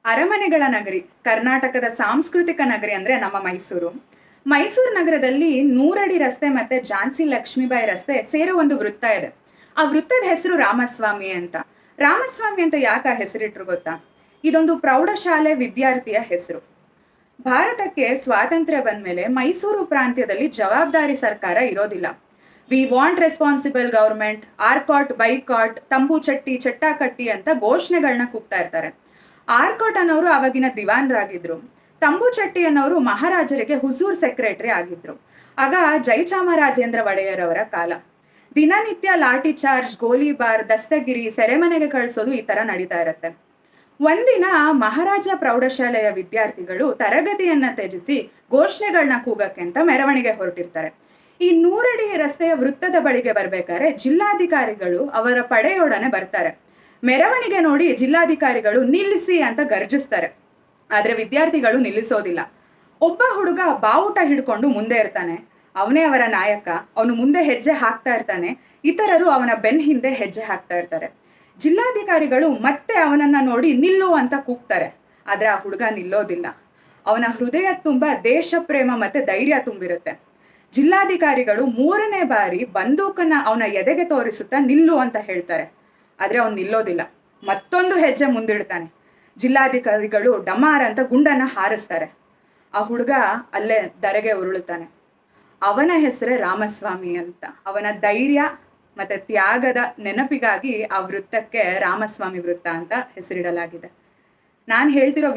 ಅರಮನೆಗಳ ನಗರಿ, ಕರ್ನಾಟಕದ ಸಾಂಸ್ಕೃತಿಕ ನಗರಿ ಅಂದ್ರೆ ನಮ್ಮ ಮೈಸೂರು. ಮೈಸೂರು ನಗರದಲ್ಲಿ ನೂರಡಿ ರಸ್ತೆ ಮತ್ತೆ ಝಾನ್ಸಿ ಲಕ್ಷ್ಮೀಬಾಯಿ ರಸ್ತೆ ಸೇರೋ ಒಂದು ವೃತ್ತ ಇದೆ. ಆ ವೃತ್ತದ ಹೆಸರು ರಾಮಸ್ವಾಮಿ ಅಂತ. ರಾಮಸ್ವಾಮಿ ಅಂತ ಯಾಕೆ ಆ ಹೆಸರಿಟ್ರು ಗೊತ್ತಾ? ಇದೊಂದು ಪ್ರೌಢಶಾಲೆ ವಿದ್ಯಾರ್ಥಿಯ ಹೆಸರು. ಭಾರತಕ್ಕೆ ಸ್ವಾತಂತ್ರ್ಯ ಬಂದ್ಮೇಲೆ ಮೈಸೂರು ಪ್ರಾಂತ್ಯದಲ್ಲಿ ಜವಾಬ್ದಾರಿ ಸರ್ಕಾರ ಇರೋದಿಲ್ಲ. ವಿ ವಾಂಟ್ ರೆಸ್ಪಾನ್ಸಿಬಲ್ ಗವರ್ಮೆಂಟ್, ಆರ್ಕಾಟ್ ಬೈಕಾಟ್, ತಂಬು ಚಟ್ಟಿ ಚಟ್ಟಾಕಟ್ಟಿ ಅಂತ ಘೋಷಣೆಗಳನ್ನ ಕೂಗ್ತಾ ಇರ್ತಾರೆ. ಆರ್ಕಾಟ್ ಅನ್ನೋರು ಅವಾಗಿನ ದಿವಾನ್ರಾಗಿದ್ರು. ತಂಬು ಚಟ್ಟಿ ಅನ್ನೋರು ಮಹಾರಾಜರಿಗೆ ಹುಜೂರ್ ಸೆಕ್ರೆಟರಿ ಆಗಿದ್ರು. ಆಗ ಜಯಚಾಮರಾಜೇಂದ್ರ ಒಡೆಯರ್ ಅವರ ಕಾಲ. ದಿನನಿತ್ಯ ಲಾಠಿ ಚಾರ್ಜ್, ಗೋಲಿಬಾರ್, ದಸ್ತಗಿರಿ, ಸೆರೆಮನೆಗೆ ಕಳಿಸೋದು ಈ ತರ ನಡೀತಾ ಇರತ್ತೆ. ಒಂದಿನ ಮಹಾರಾಜ ಪ್ರೌಢಶಾಲೆಯ ವಿದ್ಯಾರ್ಥಿಗಳು ತರಗತಿಯನ್ನ ತ್ಯಜಿಸಿ ಘೋಷಣೆಗಳನ್ನ ಕೂಗಕ್ಕೆ ಅಂತ ಮೆರವಣಿಗೆ ಹೊರಟಿರ್ತಾರೆ. ಈ ನೂರಡಿ ರಸ್ತೆಯ ವೃತ್ತದ ಬಳಿಗೆ ಬರ್ಬೇಕಾದ್ರೆ ಜಿಲ್ಲಾಧಿಕಾರಿಗಳು ಅವರ ಪಡೆಯೊಡನೆ ಬರ್ತಾರೆ. ಮೆರವಣಿಗೆ ನೋಡಿ ಜಿಲ್ಲಾಧಿಕಾರಿಗಳು ನಿಲ್ಲಿಸಿ ಅಂತ ಗರ್ಜಿಸ್ತಾರೆ. ಆದ್ರೆ ವಿದ್ಯಾರ್ಥಿಗಳು ನಿಲ್ಲಿಸೋದಿಲ್ಲ. ಒಬ್ಬ ಹುಡುಗ ಬಾವುಟ ಹಿಡ್ಕೊಂಡು ಮುಂದೆ ಇರ್ತಾನೆ. ಅವನೇ ಅವರ ನಾಯಕ. ಅವನು ಮುಂದೆ ಹೆಜ್ಜೆ ಹಾಕ್ತಾ ಇರ್ತಾನೆ. ಇತರರು ಅವನ ಬೆನ್ ಹಿಂದೆ ಹೆಜ್ಜೆ ಹಾಕ್ತಾ ಇರ್ತಾರೆ. ಜಿಲ್ಲಾಧಿಕಾರಿಗಳು ಮತ್ತೆ ಅವನನ್ನ ನೋಡಿ ನಿಲ್ಲು ಅಂತ ಕೂಗ್ತಾರೆ. ಆದ್ರೆ ಆ ಹುಡುಗ ನಿಲ್ಲೋದಿಲ್ಲ. ಅವನ ಹೃದಯ ತುಂಬಾ ದೇಶ ಪ್ರೇಮ ಮತ್ತೆ ಧೈರ್ಯ ತುಂಬಿರುತ್ತೆ. ಜಿಲ್ಲಾಧಿಕಾರಿಗಳು 3ನೇ ಬಾರಿ ಬಂದೂಕನ್ನ ಅವನ ಎದೆಗೆ ತೋರಿಸುತ್ತಾ ನಿಲ್ಲು ಅಂತ ಹೇಳ್ತಾರೆ. ಆದ್ರೆ ಅವ್ನು ನಿಲ್ಲೋದಿಲ್ಲ. ಮತ್ತೊಂದು ಹೆಜ್ಜೆ ಮುಂದಿಡ್ತಾನೆ. ಜಿಲ್ಲಾಧಿಕಾರಿಗಳು ಡಮಾರ್ ಅಂತ ಗುಂಡನ್ನ ಹಾರಿಸ್ತಾರೆ. ಆ ಹುಡುಗ ಅಲ್ಲೇ ಧರೆಗೆ ಉರುಳುತ್ತಾನೆ. ಅವನ ಹೆಸರೇ ರಾಮಸ್ವಾಮಿ ಅಂತ. ಅವನ ಧೈರ್ಯ ಮತ್ತೆ ತ್ಯಾಗದ ನೆನಪಿಗಾಗಿ ಆ ವೃತ್ತಕ್ಕೆ ರಾಮಸ್ವಾಮಿ ವೃತ್ತ ಅಂತ ಹೆಸರಿಡಲಾಗಿದೆ. ನಾನು ಹೇಳ್ತಿರೋ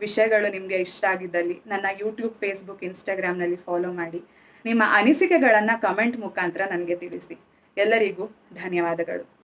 ವಿಷಯಗಳು ನಿಮಗೆ ಇಷ್ಟ ಆಗಿದ್ದಲ್ಲಿ ನನ್ನ ಯೂಟ್ಯೂಬ್, ಫೇಸ್ಬುಕ್, ಇನ್ಸ್ಟಾಗ್ರಾಮ್ನಲ್ಲಿ ಫಾಲೋ ಮಾಡಿ. ನಿಮ್ಮ ಅನಿಸಿಕೆಗಳನ್ನು ಕಮೆಂಟ್ ಮುಖಾಂತರ ನನಗೆ ತಿಳಿಸಿ. ಎಲ್ಲರಿಗೂ ಧನ್ಯವಾದಗಳು.